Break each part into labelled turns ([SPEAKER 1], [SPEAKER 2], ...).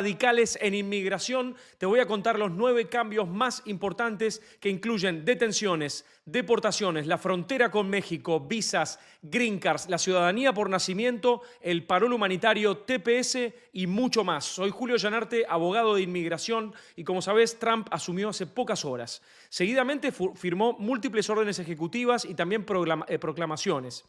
[SPEAKER 1] radicales en inmigración, te voy a contar los 9 cambios más importantes que incluyen detenciones, deportaciones, la frontera con México, visas, green cards, la ciudadanía por nacimiento, el parol humanitario, TPS y mucho más. Soy Julio Llanarte, abogado de inmigración, y como sabés, Trump asumió hace pocas horas. Seguidamente firmó múltiples órdenes ejecutivas y también proclamaciones.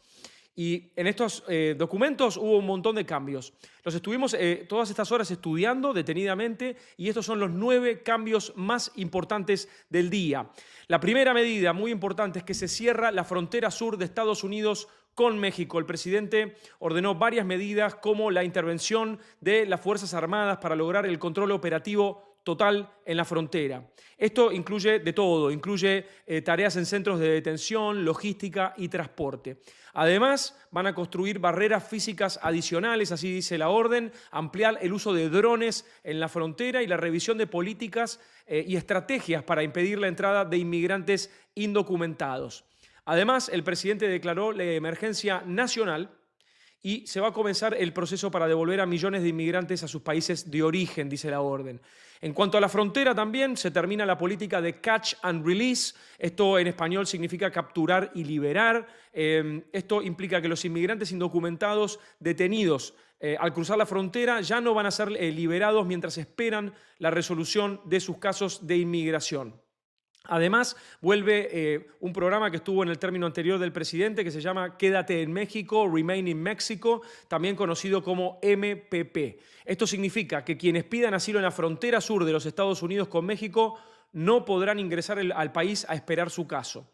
[SPEAKER 1] Y en estos documentos hubo un montón de cambios. Los estuvimos todas estas horas estudiando detenidamente y estos son los 9 cambios más importantes del día. La primera medida muy importante es que se cierra la frontera sur de Estados Unidos con México. El presidente ordenó varias medidas como la intervención de las Fuerzas Armadas para lograr el control operativo total en la frontera. Esto incluye de todo, incluye tareas en centros de detención, logística y transporte. Además, van a construir barreras físicas adicionales, así dice la orden, ampliar el uso de drones en la frontera y la revisión de políticas y estrategias para impedir la entrada de inmigrantes indocumentados. Además, el presidente declaró la emergencia nacional y se va a comenzar el proceso para devolver a millones de inmigrantes a sus países de origen, dice la orden. En cuanto a la frontera también, se termina la política de catch and release. Esto en español significa capturar y liberar. Esto implica que los inmigrantes indocumentados detenidos al cruzar la frontera ya no van a ser liberados mientras esperan la resolución de sus casos de inmigración. Además, vuelve un programa que estuvo en el término anterior del presidente que se llama Quédate en México, Remain in Mexico, también conocido como MPP. Esto significa que quienes pidan asilo en la frontera sur de los Estados Unidos con México no podrán ingresar al país a esperar su caso.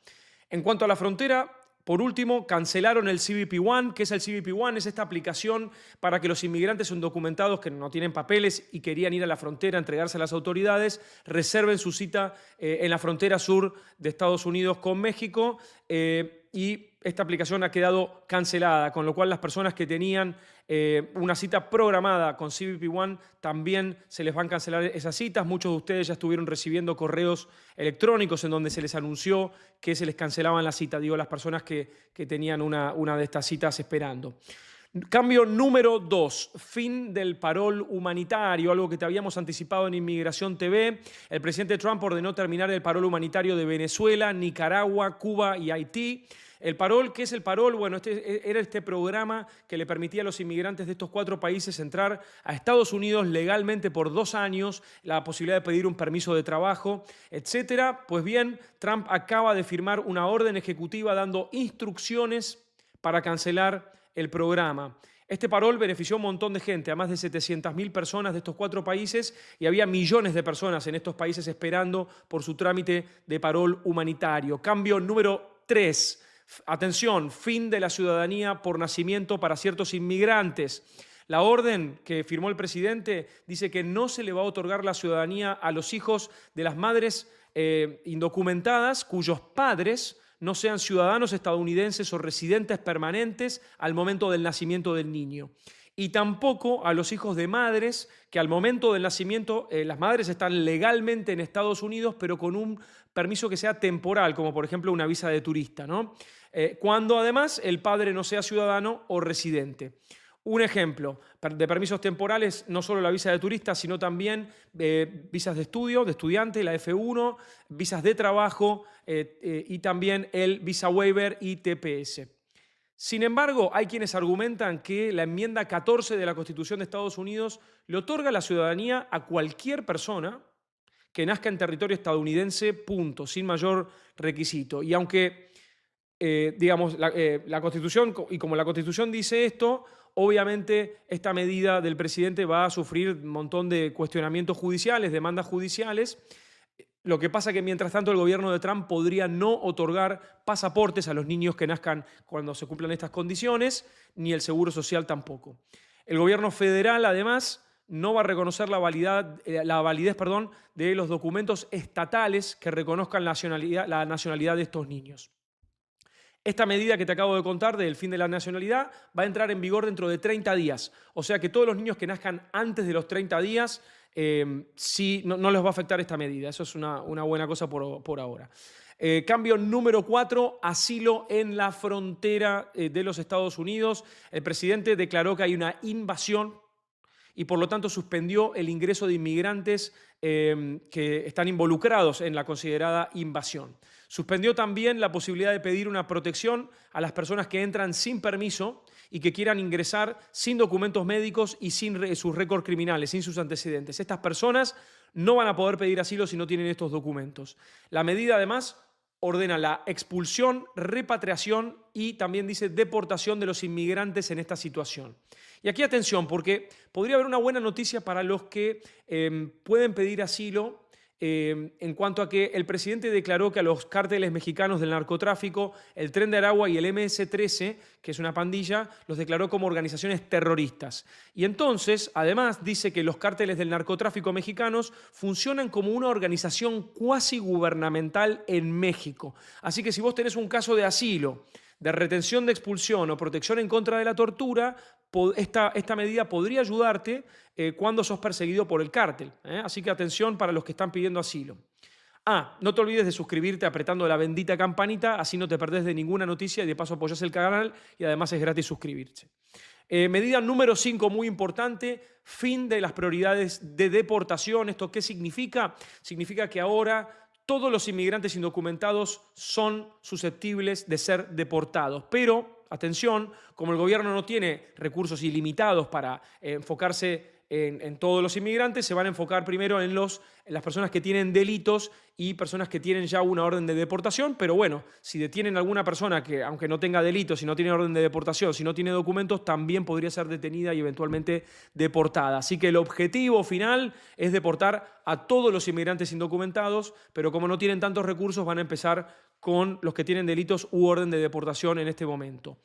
[SPEAKER 1] En cuanto a la frontera, por último, cancelaron el CBP One. ¿Qué es el CBP One? Es esta aplicación para que los inmigrantes indocumentados que no tienen papeles y querían ir a la frontera a entregarse a las autoridades reserven su cita en la frontera sur de Estados Unidos con México. Y esta aplicación ha quedado cancelada, con lo cual las personas que tenían una cita programada con CBP One también se les van a cancelar esas citas. Muchos de ustedes ya estuvieron recibiendo correos electrónicos en donde se les anunció que se les cancelaban la cita, digo, las personas que tenían una de estas citas esperando. Cambio número 2, fin del parol humanitario, algo que te habíamos anticipado en Inmigración TV. El presidente Trump ordenó terminar el parol humanitario de Venezuela, Nicaragua, Cuba y Haití. El parol, ¿qué es el parol? Bueno, era este programa que le permitía a los inmigrantes de estos 4 países entrar a Estados Unidos legalmente por 2 años, la posibilidad de pedir un permiso de trabajo, etc. Pues bien, Trump acaba de firmar una orden ejecutiva dando instrucciones para cancelar el programa. Este parol benefició a un montón de gente, a más de 700.000 personas de estos 4 países, y había millones de personas en estos países esperando por su trámite de parol humanitario. Cambio número 3. Atención, fin de la ciudadanía por nacimiento para ciertos inmigrantes. La orden que firmó el presidente dice que no se le va a otorgar la ciudadanía a los hijos de las madres indocumentadas cuyos padres no sean ciudadanos estadounidenses o residentes permanentes al momento del nacimiento del niño. Y tampoco a los hijos de madres que al momento del nacimiento, las madres están legalmente en Estados Unidos, pero con un permiso que sea temporal, como por ejemplo una visa de turista, ¿no? Cuando además el padre no sea ciudadano o residente. Un ejemplo de permisos temporales, no solo la visa de turista, sino también visas de estudio, de estudiante, la F1, visas de trabajo y también el visa waiver y TPS. Sin embargo, hay quienes argumentan que la enmienda 14 de la Constitución de Estados Unidos le otorga la ciudadanía a cualquier persona que nazca en territorio estadounidense, punto, sin mayor requisito. Y aunque, digamos, la Constitución, y como la Constitución dice esto, obviamente esta medida del presidente va a sufrir un montón de cuestionamientos judiciales, demandas judiciales. Lo que pasa es que mientras tanto el gobierno de Trump podría no otorgar pasaportes a los niños que nazcan cuando se cumplan estas condiciones, ni el seguro social tampoco. El gobierno federal, además, no va a reconocer la validez de los documentos estatales que reconozcan la nacionalidad de estos niños. Esta medida que te acabo de contar del fin de la nacionalidad va a entrar en vigor dentro de 30 días. O sea que todos los niños que nazcan antes de los 30 días no les va a afectar esta medida. Eso es una buena cosa por ahora. Cambio número 4, asilo en la frontera de los Estados Unidos. El presidente declaró que hay una invasión y por lo tanto suspendió el ingreso de inmigrantes que están involucrados en la considerada invasión. Suspendió también la posibilidad de pedir una protección a las personas que entran sin permiso y que quieran ingresar sin documentos médicos y sin sus récords criminales, sin sus antecedentes. Estas personas no van a poder pedir asilo si no tienen estos documentos. La medida, además, ordena la expulsión, repatriación y también dice deportación de los inmigrantes en esta situación. Y aquí atención, porque podría haber una buena noticia para los que pueden pedir asilo en cuanto a que el presidente declaró que a los cárteles mexicanos del narcotráfico, el Tren de Aragua y el MS-13, que es una pandilla, los declaró como organizaciones terroristas. Y entonces, además, dice que los cárteles del narcotráfico mexicanos funcionan como una organización cuasi gubernamental en México. Así que si vos tenés un caso de asilo, de retención de expulsión o protección en contra de la tortura, esta medida podría ayudarte cuando sos perseguido por el cártel. Así que atención para los que están pidiendo asilo. No te olvides de suscribirte apretando la bendita campanita, así no te perdés de ninguna noticia y de paso apoyás el canal y además es gratis suscribirse. Medida número 5, muy importante, fin de las prioridades de deportación. ¿Esto qué significa? Significa que ahora todos los inmigrantes indocumentados son susceptibles de ser deportados. Pero, atención, como el gobierno no tiene recursos ilimitados para enfocarse en todos los inmigrantes, se van a enfocar primero en las personas que tienen delitos y personas que tienen ya una orden de deportación. Pero bueno, si detienen a alguna persona que, aunque no tenga delitos, si no tiene orden de deportación, si no tiene documentos, también podría ser detenida y eventualmente deportada. Así que el objetivo final es deportar a todos los inmigrantes indocumentados, pero como no tienen tantos recursos, van a empezar con los que tienen delitos u orden de deportación en este momento.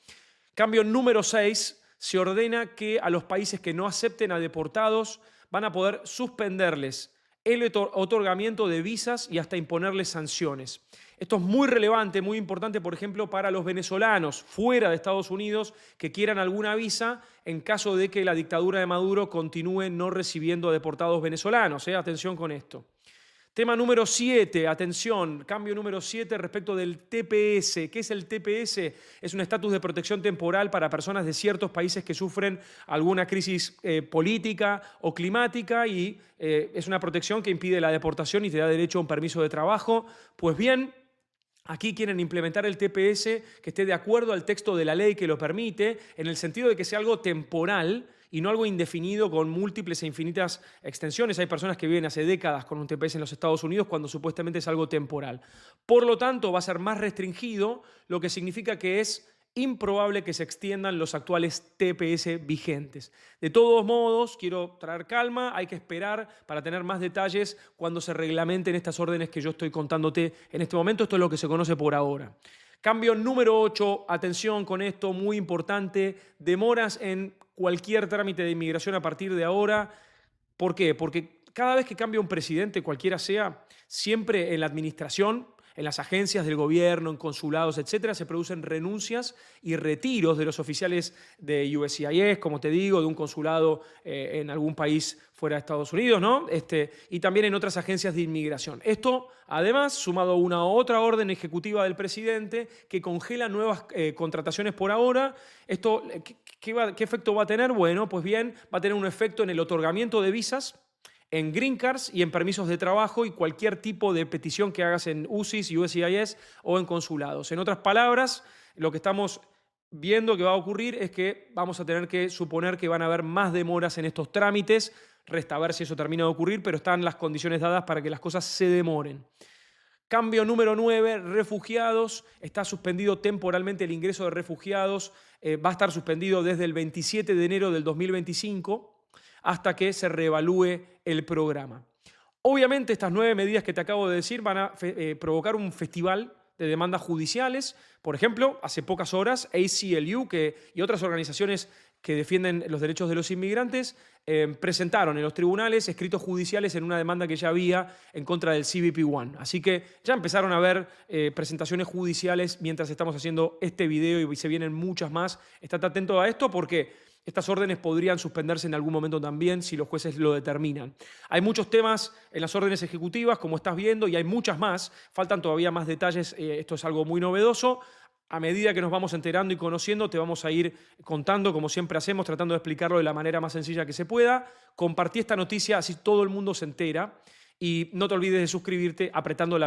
[SPEAKER 1] Cambio número 6. Se ordena que a los países que no acepten a deportados van a poder suspenderles el otorgamiento de visas y hasta imponerles sanciones. Esto es muy relevante, muy importante, por ejemplo, para los venezolanos fuera de Estados Unidos que quieran alguna visa en caso de que la dictadura de Maduro continúe no recibiendo a deportados venezolanos. Atención con esto. Tema número 7, atención, cambio número 7 respecto del TPS. ¿Qué es el TPS? Es un estatus de protección temporal para personas de ciertos países que sufren alguna crisis política o climática y es una protección que impide la deportación y te da derecho a un permiso de trabajo. Pues bien, aquí quieren implementar el TPS que esté de acuerdo al texto de la ley que lo permite, en el sentido de que sea algo temporal y no algo indefinido con múltiples e infinitas extensiones. Hay personas que viven hace décadas con un TPS en los Estados Unidos cuando supuestamente es algo temporal. Por lo tanto, va a ser más restringido, lo que significa que es improbable que se extiendan los actuales TPS vigentes. De todos modos, quiero traer calma, hay que esperar para tener más detalles cuando se reglamenten estas órdenes que yo estoy contándote en este momento. Esto es lo que se conoce por ahora. Cambio número 8, atención con esto, muy importante, demoras en cualquier trámite de inmigración a partir de ahora. ¿Por qué? Porque cada vez que cambia un presidente, cualquiera sea, siempre en la administración, en las agencias del gobierno, en consulados, etcétera, se producen renuncias y retiros de los oficiales de USCIS, como te digo, de un consulado en algún país fuera de Estados Unidos, ¿no? Y también en otras agencias de inmigración. Esto, además, sumado a una otra orden ejecutiva del presidente que congela nuevas contrataciones por ahora. Esto, ¿qué efecto va a tener? Bueno, pues bien, va a tener un efecto en el otorgamiento de visas, en green cards y en permisos de trabajo y cualquier tipo de petición que hagas en UCIS, USCIS o en consulados. En otras palabras, lo que estamos viendo que va a ocurrir es que vamos a tener que suponer que van a haber más demoras en estos trámites. Resta ver si eso termina de ocurrir, pero están las condiciones dadas para que las cosas se demoren. Cambio número 9, refugiados. Está suspendido temporalmente el ingreso de refugiados. Va a estar suspendido desde el 27 de enero del 2025. Hasta que se reevalúe el programa. Obviamente estas 9 medidas que te acabo de decir van a provocar un festival de demandas judiciales. Por ejemplo, hace pocas horas ACLU y otras organizaciones que defienden los derechos de los inmigrantes presentaron en los tribunales escritos judiciales en una demanda que ya había en contra del CBP-1. Así que ya empezaron a haber presentaciones judiciales mientras estamos haciendo este video y se vienen muchas más. Estate atento a esto porque estas órdenes podrían suspenderse en algún momento también si los jueces lo determinan. Hay muchos temas en las órdenes ejecutivas, como estás viendo, y hay muchas más. Faltan todavía más detalles. Esto es algo muy novedoso. a medida que nos vamos enterando y conociendo, te vamos a ir contando, como siempre hacemos, tratando de explicarlo de la manera más sencilla que se pueda. Compartí esta noticia, así todo el mundo se entera. Y no te olvides de suscribirte apretando la